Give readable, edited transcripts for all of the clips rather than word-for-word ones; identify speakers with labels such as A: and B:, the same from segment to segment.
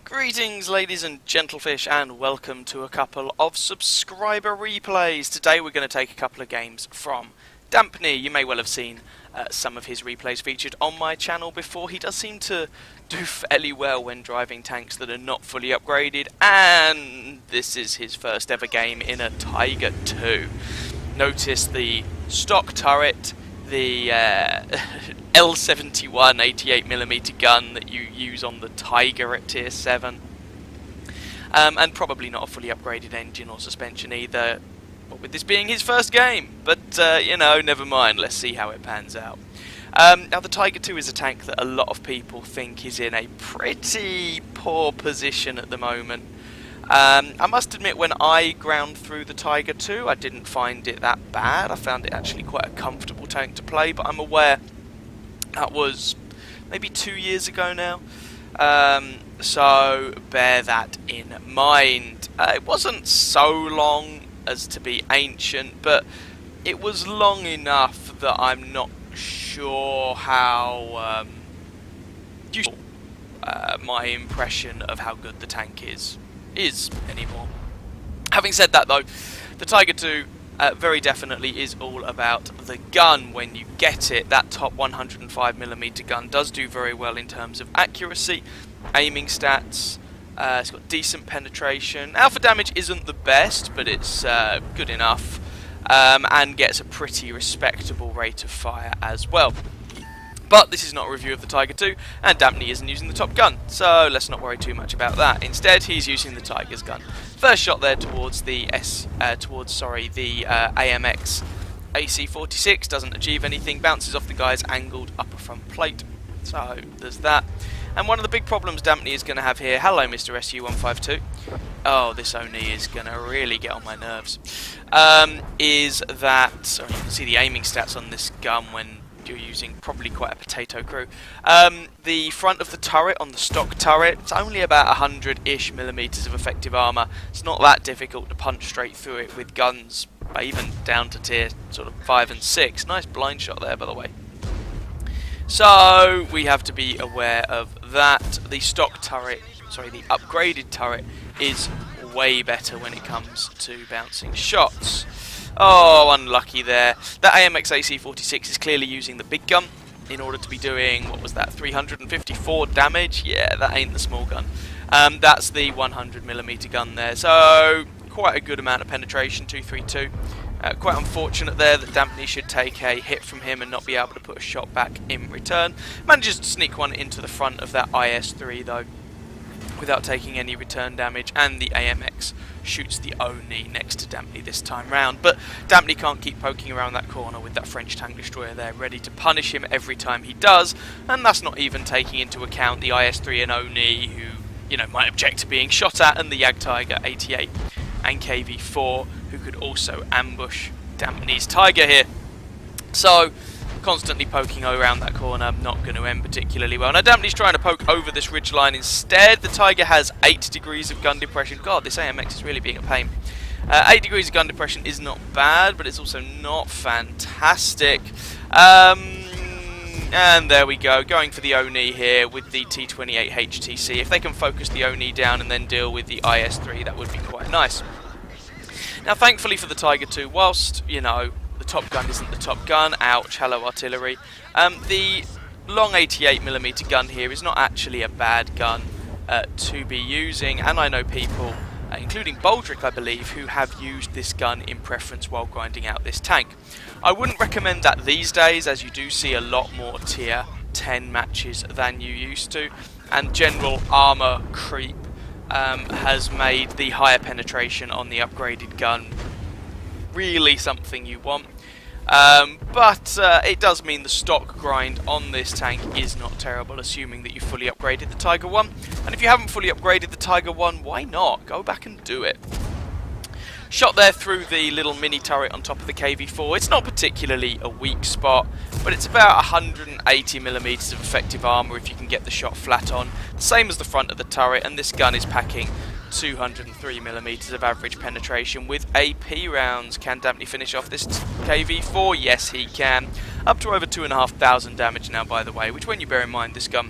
A: Greetings ladies and gentlefish, and welcome to a couple of subscriber replays. Today we're going to take a couple of games from Dampney. You may well have seen some of his replays featured on my channel before. He does seem to do fairly well when driving tanks that are not fully upgraded, and this is his first ever game in a Tiger 2. Notice the stock turret, the L71 88mm gun that you use on the Tiger at tier 7, and probably not a fully upgraded engine or suspension either, what with this being his first game, but you know, never mind, let's see how it pans out. Now the Tiger 2 is a tank that a lot of people think is in a pretty poor position at the moment. I must admit, when I ground through the Tiger 2, I didn't find it that bad. I found it actually quite a comfortable tank to play, but I'm aware that was maybe 2 years ago now, so bear that in mind. It wasn't so long as to be ancient, but it was long enough that I'm not sure how useful my impression of how good the tank is anymore. Having said that though, the Tiger 2 very definitely is all about the gun when you get it. That top 105mm gun does do very well in terms of accuracy, aiming stats. It's got decent penetration. Alpha damage isn't the best, but it's good enough, and gets a pretty respectable rate of fire as well. But this is not a review of the Tiger 2, and Dampney isn't using the top gun, so let's not worry too much about that. Instead, he's using the Tiger's gun. First shot there towards the AMX AC46 doesn't achieve anything, bounces off the guy's angled upper front plate. So there's that. And one of the big problems Dampney is going to have here, hello Mr. SU152, oh this Oni is going to really get on my nerves, is that, sorry, you can see the aiming stats on this gun when you're using probably quite a potato crew. The front of the turret, on the stock turret, it's only about 100-ish millimeters of effective armor. It's not that difficult to punch straight through it with guns, even down to tier sort of 5 and 6. Nice blind shot there, by the way. So we have to be aware of that. The stock turret, sorry, the upgraded turret is way better when it comes to bouncing shots. Oh, unlucky there. That AMX AC46 is clearly using the big gun in order to be doing, what was that, 354 damage? Yeah, that ain't the small gun. That's the 100mm gun there. So, quite a good amount of penetration, 232. Quite unfortunate there that Dampney should take a hit from him and not be able to put a shot back in return. Manages to sneak one into the front of that IS-3 though, without taking any return damage, and the AMX shoots the Oni next to Dampney this time round. But Dampney can't keep poking around that corner with that French tank destroyer there, ready to punish him every time he does, and that's not even taking into account the IS-3 and Oni, who, you know, might object to being shot at, and the Jagdtiger 88 and KV4, who could also ambush Dampney's Tiger here. So, constantly poking around that corner, not going to end particularly well. Now Dampney's trying to poke over this ridgeline instead. The Tiger has 8 degrees of gun depression. God, this AMX is really being a pain. 8 degrees of gun depression is not bad, but it's also not fantastic. And there we go, going for the Oni here with the T28 HTC. If they can focus the Oni down and then deal with the IS-3, that would be quite nice. Now thankfully for the Tiger 2, whilst, you know, the top gun isn't the top gun, ouch, hello artillery, the long 88mm gun here is not actually a bad gun to be using, and I know people, including Baldric I believe, who have used this gun in preference while grinding out this tank. I wouldn't recommend that these days, as you do see a lot more tier 10 matches than you used to, and general armor creep has made the higher penetration on the upgraded gun really something you want. But it does mean the stock grind on this tank is not terrible, assuming that you fully upgraded the Tiger 1. And if you haven't fully upgraded the Tiger 1, why not? Go back and do it. Shot there through the little mini turret on top of the KV4. It's not particularly a weak spot, but it's about 180mm of effective armor if you can get the shot flat on. Same as the front of the turret, and this gun is packing 203mm of average penetration with AP rounds. Can Dampney finish off this KV4? Yes, he can. Up to over 2,500 damage now, by the way, which, when you bear in mind this gun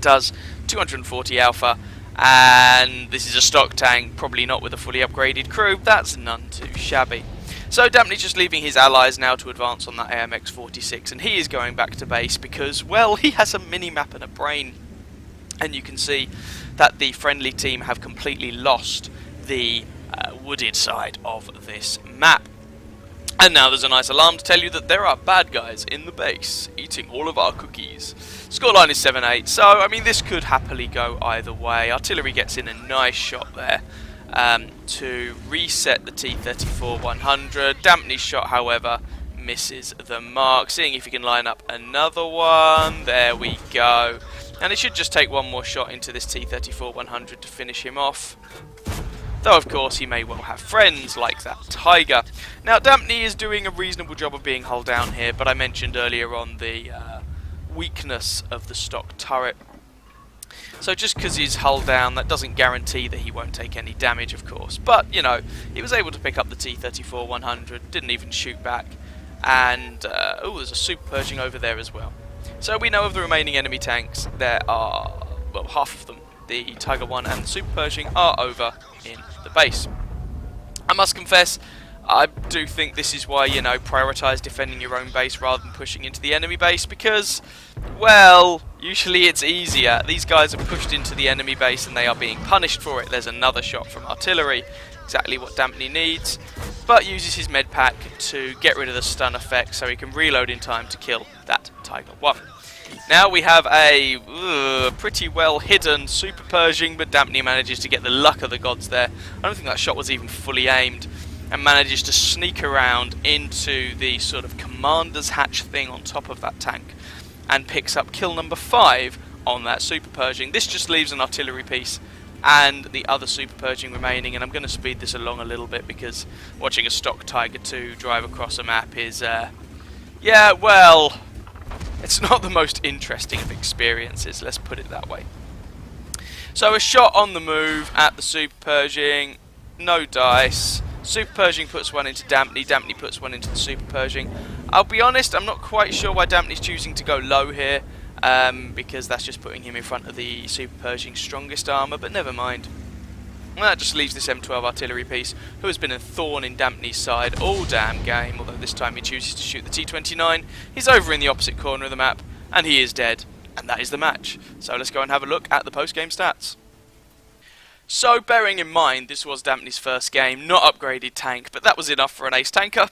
A: does 240 alpha, And this is a stock tank, probably not with a fully upgraded crew. That's none too shabby. So Dampney's just leaving his allies now to advance on that AMX-46, and he is going back to base because, well, he has a mini-map and a brain. And you can see that the friendly team have completely lost the wooded side of this map. And now there's a nice alarm to tell you that there are bad guys in the base eating all of our cookies. Scoreline is 7-8, so I mean this could happily go either way. Artillery gets in a nice shot there to reset the T-34-100. Dampney's shot, however, misses the mark. Seeing if he can line up another one. There we go. And it should just take one more shot into this T-34-100 to finish him off. Though, of course, he may well have friends like that Tiger. Now, Dampney is doing a reasonable job of being hull down here, but I mentioned earlier on the weakness of the stock turret. So just because he's hull down, that doesn't guarantee that he won't take any damage, of course. But, you know, he was able to pick up the T-34-100, didn't even shoot back. And, oh, there's a Super Pershing over there as well. So we know of the remaining enemy tanks. There are, well, half of them. The Tiger 1 and the Super Pershing are over in the base. I must confess, I do think this is why, you know, prioritise defending your own base rather than pushing into the enemy base, because, well, usually it's easier. These guys are pushed into the enemy base and they are being punished for it. There's another shot from artillery, exactly what Dampney needs, but uses his med pack to get rid of the stun effect so he can reload in time to kill that Tiger 1. Now we have a pretty well hidden Super Pershing, but Dampney manages to get the luck of the gods there. I don't think that shot was even fully aimed, and manages to sneak around into the sort of commander's hatch thing on top of that tank, and picks up kill number 5 on that Super Pershing. This just leaves an artillery piece and the other Super Pershing remaining, and I'm going to speed this along a little bit because watching a stock Tiger 2 drive across a map is, yeah, well, it's not the most interesting of experiences, let's put it that way. So a shot on the move at the Super Pershing, no dice. Super Pershing puts one into Dampney, Dampney puts one into the Super Pershing. I'll be honest, I'm not quite sure why Dampney's choosing to go low here, because that's just putting him in front of the Super Pershing's strongest armour, but never mind. Well, that just leaves this M12 artillery piece, who has been a thorn in Dampney's side all damn game, although this time he chooses to shoot the T-29. He's over in the opposite corner of the map, and he is dead, and that is the match. So let's go and have a look at the post-game stats. So, bearing in mind this was Dampney's first game, not upgraded tank, but that was enough for an ace tanker.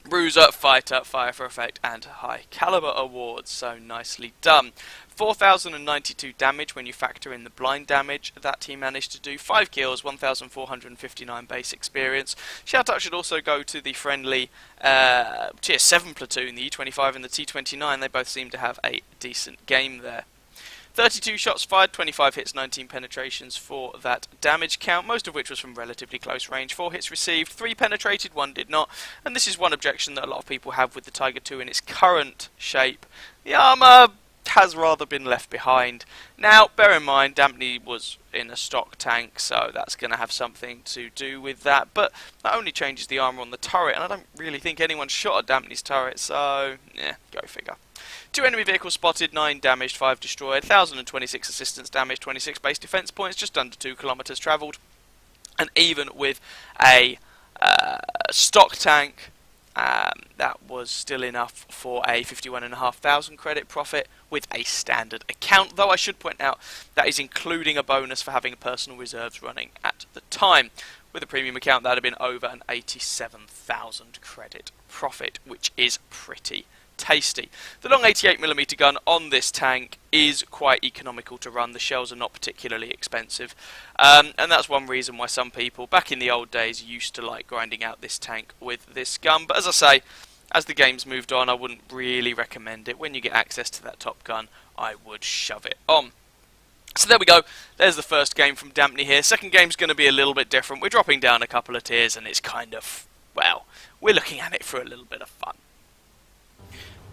A: Bruiser, Fighter, Fire for Effect, and High Caliber awards, so nicely done. 4,092 damage when you factor in the blind damage that he managed to do. 5 kills, 1,459 base experience. Shout out should also go to the friendly Tier 7 platoon, the E25 and the T29. They both seem to have a decent game there. 32 shots fired, 25 hits, 19 penetrations for that damage count, most of which was from relatively close range. 4 hits received, 3 penetrated, 1 did not. And this is one objection that a lot of people have with the Tiger 2 in its current shape. The armour has rather been left behind. Now, bear in mind, Dampney was in a stock tank, so that's going to have something to do with that. But that only changes the armour on the turret, and I don't really think anyone shot at Dampney's turret, so, yeah, go figure. 2 enemy vehicles spotted, 9 damaged, 5 destroyed, 1,026 assistance damage, 26 base defense points, just under 2 kilometers travelled. And even with a stock tank, that was still enough for a 51,500 credit profit with a standard account, though I should point out that is including a bonus for having personal reserves running at the time. With a premium account, that would have been over an 87,000 credit profit, which is pretty tasty. The long 88mm gun on this tank is quite economical to run. The shells are not particularly expensive, and that's one reason why some people back in the old days used to like grinding out this tank with this gun. But as I say, as the game's moved on, I wouldn't really recommend it. When you get access to that top gun, I would shove it on. So there we go, there's the first game from Dampney here. Second game's going to be a little bit different. We're dropping down a couple of tiers and it's kind of, well, we're looking at it for a little bit of fun.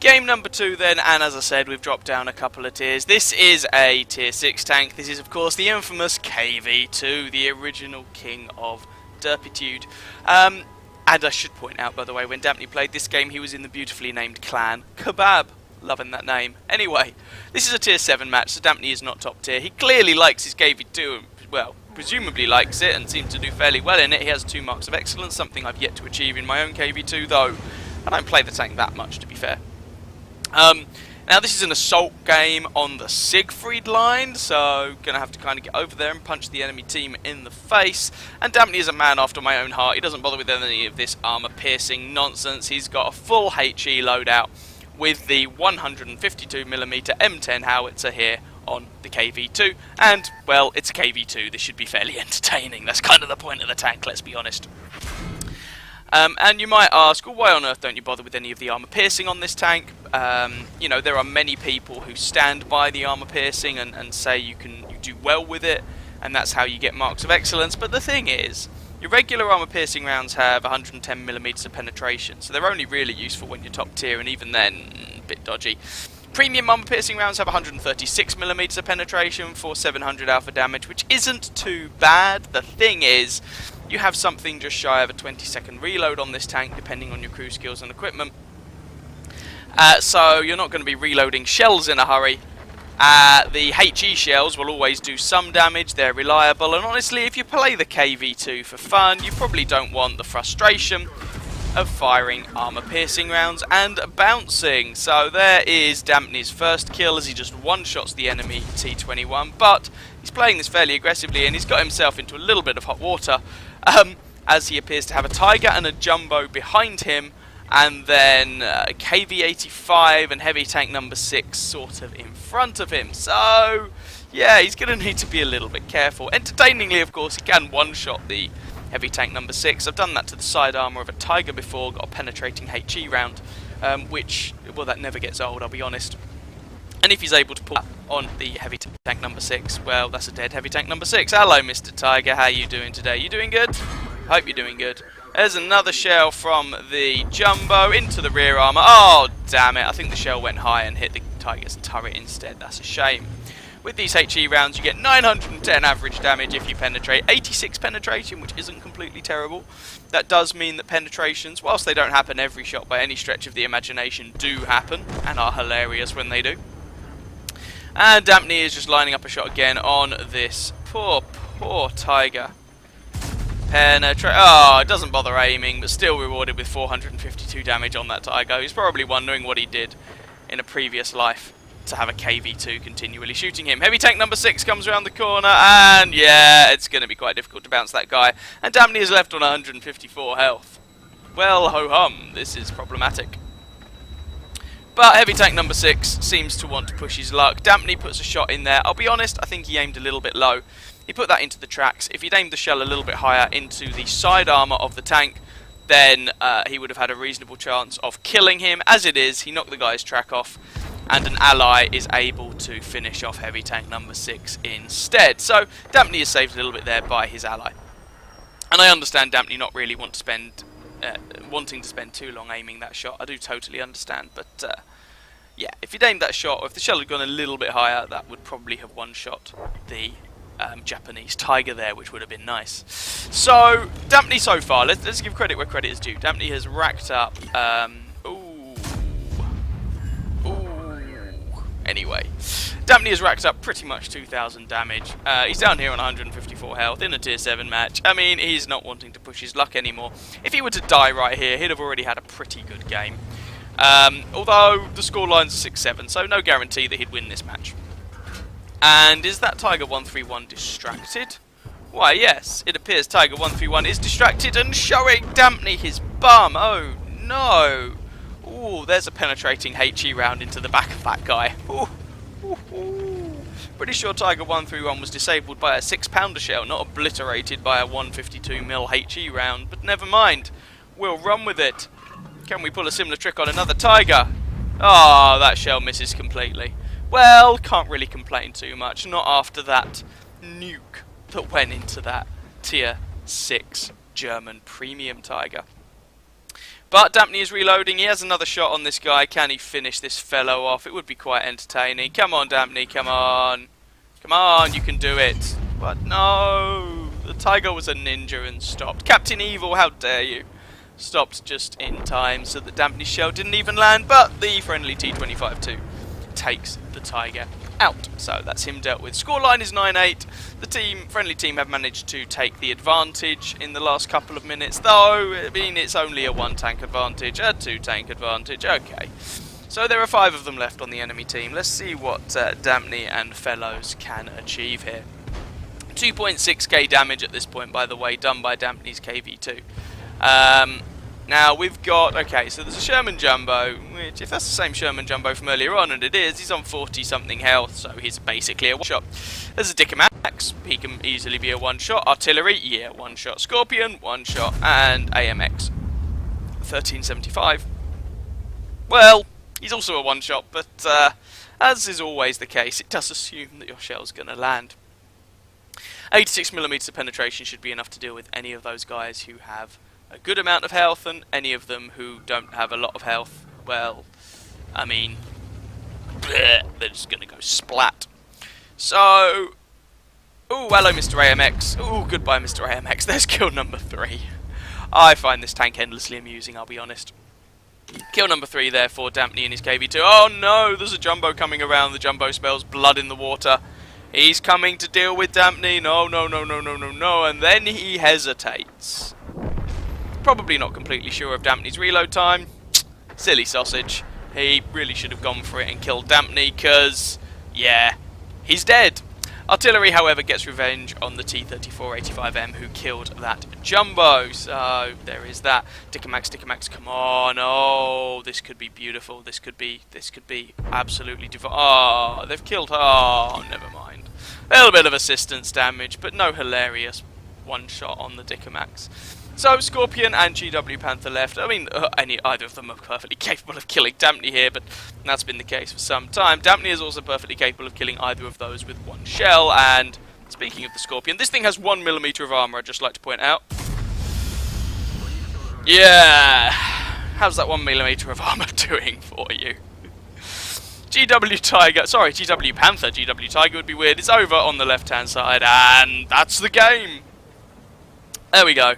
A: Game number 2 then, and as I said, we've dropped down a couple of tiers. This is a tier 6 tank. This is of course the infamous KV-2, the original king of derpitude. And I should point out, by the way, when Dampney played this game, he was in the beautifully named clan Kebab. Loving that name. Anyway, this is a tier 7 match, so Dampney is not top tier. He clearly likes his KV2, well, presumably likes it and seems to do fairly well in it. He has 2 marks of excellence, something I've yet to achieve in my own KV2, though I don't play the tank that much, to be fair. Now this is an assault game on the Siegfried line, so gonna have to kind of get over there and punch the enemy team in the face. And Dampney is a man after my own heart. He doesn't bother with any of this armor-piercing nonsense. He's got a full HE loadout with the 152mm M10 howitzer here on the KV2. And, well, it's a KV2. This should be fairly entertaining. That's kind of the point of the tank, let's be honest. And you might ask, well, why on earth don't you bother with any of the armor piercing on this tank? You know, there are many people who stand by the armor piercing and say you do well with it, and that's how you get marks of excellence. But the thing is, your regular armor piercing rounds have 110mm of penetration, so they're only really useful when you're top tier, and even then, a bit dodgy. Premium armor piercing rounds have 136mm of penetration for 700 alpha damage, which isn't too bad. The thing is, you have something just shy of a 20-second reload on this tank, depending on your crew skills and equipment. So you're not going to be reloading shells in a hurry. The HE shells will always do some damage, they're reliable, and honestly, if you play the KV2 for fun, you probably don't want the frustration of firing armor-piercing rounds and bouncing. So there is Dampney's first kill as he just one-shots the enemy T21, but he's playing this fairly aggressively and he's got himself into a little bit of hot water, as he appears to have a Tiger and a Jumbo behind him, and then KV-85 and Heavy Tank number 6 sort of in front of him. So, yeah, he's going to need to be a little bit careful. Entertainingly, of course, he can one-shot the Heavy Tank number 6. I've done that to the side armour of a Tiger before, got a penetrating HE round, which, well, that never gets old, I'll be honest. And if he's able to pull on the Heavy Tank number 6, well, that's a dead Heavy Tank number 6. Hello, Mr. Tiger, how you doing today? You doing good? Hope you're doing good. There's another shell from the Jumbo into the rear armour. Oh, damn it. I think the shell went high and hit the Tiger's turret instead. That's a shame. With these HE rounds, you get 910 average damage if you penetrate, 86 penetration, which isn't completely terrible. That does mean that penetrations, whilst they don't happen every shot by any stretch of the imagination, do happen and are hilarious when they do. And Dampney is just lining up a shot again on this poor Tiger. Oh, it doesn't bother aiming, but still rewarded with 452 damage on that Tiger. He's probably wondering what he did in a previous life to have a KV2 continually shooting him. Heavy Tank number 6 comes around the corner, and yeah, it's going to be quite difficult to bounce that guy. And Dampney is left on 154 health. Well, ho-hum, this is problematic. But Heavy Tank number 6 seems to want to push his luck. Dampney puts a shot in there. I'll be honest, I think he aimed a little bit low. He put that into the tracks. If he'd aimed the shell a little bit higher into the side armour of the tank, then he would have had a reasonable chance of killing him. As it is, he knocked the guy's track off, and an ally is able to finish off Heavy Tank number 6 instead. So Dampney is saved a little bit there by his ally. And I understand Dampney not really wanting to spend too long aiming that shot. I do totally understand, but yeah, if he'd aimed that shot, or if the shell had gone a little bit higher, that would probably have one-shot the Japanese Tiger there, which would have been nice. So, Dampney so far, let's give credit where credit is due. Dampney has racked up, anyway, Dampney has racked up pretty much 2,000 damage. He's down here on 154 health in a tier 7 match. I mean, he's not wanting to push his luck anymore. If he were to die right here, he'd have already had a pretty good game. Although the scoreline's 6-7, so no guarantee that he'd win this match. And is that Tiger 131 distracted? Why, yes, it appears Tiger 131 is distracted and showing Dampney his bum. Oh, no. Ooh, there's a penetrating HE round into the back of that guy. Ooh, ooh, ooh. Pretty sure Tiger 131 was disabled by a 6-pounder shell, not obliterated by a 152mm HE round. But never mind, we'll run with it. Can we pull a similar trick on another Tiger? Ah, that shell misses completely. Well, can't really complain too much, not after that nuke that went into that tier 6 German premium Tiger. But Dampney is reloading. He has another shot on this guy. Can he finish this fellow off? It would be quite entertaining. Come on, Dampney, come on. Come on, you can do it. But no, the Tiger was a ninja and stopped. Captain Evil, how dare you? stopped just in time so that Dampney's shell didn't even land, but the friendly T-25-2 takes the Tiger out. So that's him dealt with. Scoreline is 9-8. The friendly team have managed to take the advantage in the last couple of minutes, though, I mean, it's only a 1-tank advantage, a 2-tank advantage, okay. So there are 5 of them left on the enemy team. Let's see what Dampney and fellows can achieve here. 2.6k damage at this point, by the way, done by Dampney's KV-2. Now we've got, okay, so there's a Sherman Jumbo, which if that's the same Sherman Jumbo from earlier on, and it is, he's on 40 something health, so he's basically a one-shot. There's a Dickomax, he can easily be a one-shot. Artillery, yeah, one-shot. Scorpion, one-shot. And AMX, 1375. Well, he's also a one-shot, but as is always the case, it does assume that your shell's going to land. 86mm of penetration should be enough to deal with any of those guys who have a good amount of health, and any of them who don't have a lot of health, well, I mean, bleh, they're just going to go splat. So, ooh, hello Mr. AMX, ooh, goodbye Mr. AMX, there's kill number 3. I find this tank endlessly amusing, I'll be honest. Kill number 3 there for Dampney and his KV-2. Oh no, there's a Jumbo coming around, the Jumbo smells blood in the water. He's coming to deal with Dampney, no, no, no, no, no, no, no, and then he hesitates. Probably not completely sure of Dampney's reload time. Silly sausage. He really should have gone for it and killed Dampney, because, yeah, he's dead. Artillery, however, gets revenge on the T-3485M who killed that Jumbo. So, there is that. Dickomax, come on. Oh, this could be beautiful. This could be absolutely divine. Oh, they've killed her. Oh, never mind. A little bit of assistance damage, but no hilarious one-shot on the Dickomax. So, Scorpion and GW Panther left. I mean, either of them are perfectly capable of killing Dampney here, but that's been the case for some time. Dampney is also perfectly capable of killing either of those with one shell, and speaking of the Scorpion, this thing has 1mm of armor, I'd just like to point out. Yeah! How's that 1mm of armor doing for you? GW Panther, GW Tiger would be weird. It's over on the left-hand side, and that's the game! There we go.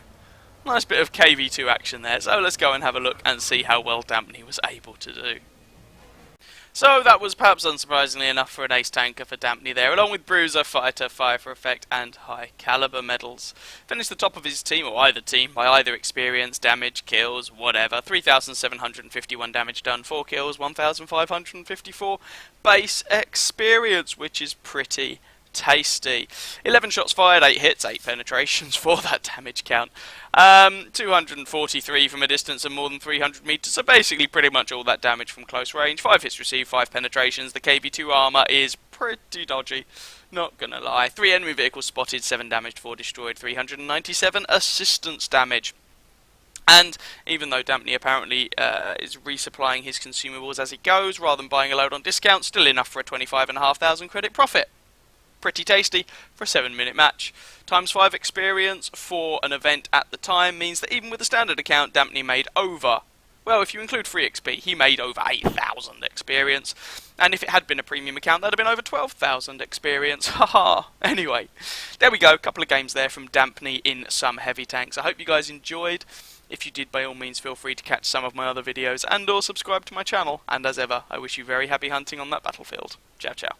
A: Nice bit of KV-2 action there, so let's go and have a look and see how well Dampney was able to do. So that was perhaps unsurprisingly enough for an ace tanker for Dampney there, along with Bruiser, Fighter, Fire for Effect and High Caliber medals. Finished the top of his team, or either team, by either experience, damage, kills, whatever. 3,751 damage done, 4 kills, 1,554 base experience, which is pretty tasty. 11 shots fired, 8 hits, 8 penetrations for that damage count. 243 from a distance of more than 300 meters, so basically pretty much all that damage from close range. 5 hits received, 5 penetrations. The KV-2 armor is pretty dodgy, not gonna lie. 3 enemy vehicles spotted, 7 damaged, 4 destroyed, 397 assistance damage. And even though Dampney apparently is resupplying his consumables as he goes, rather than buying a load on discount, still enough for a 25,500 credit profit. Pretty tasty for a 7-minute match. Times 5 experience for an event at the time means that even with a standard account, Dampney made over, well, if you include free XP, he made over 8,000 experience. And if it had been a premium account, that'd have been over 12,000 experience. Haha. Anyway, there we go. A couple of games there from Dampney in some heavy tanks. I hope you guys enjoyed. If you did, by all means, feel free to catch some of my other videos and or subscribe to my channel. And as ever, I wish you very happy hunting on that battlefield. Ciao, ciao.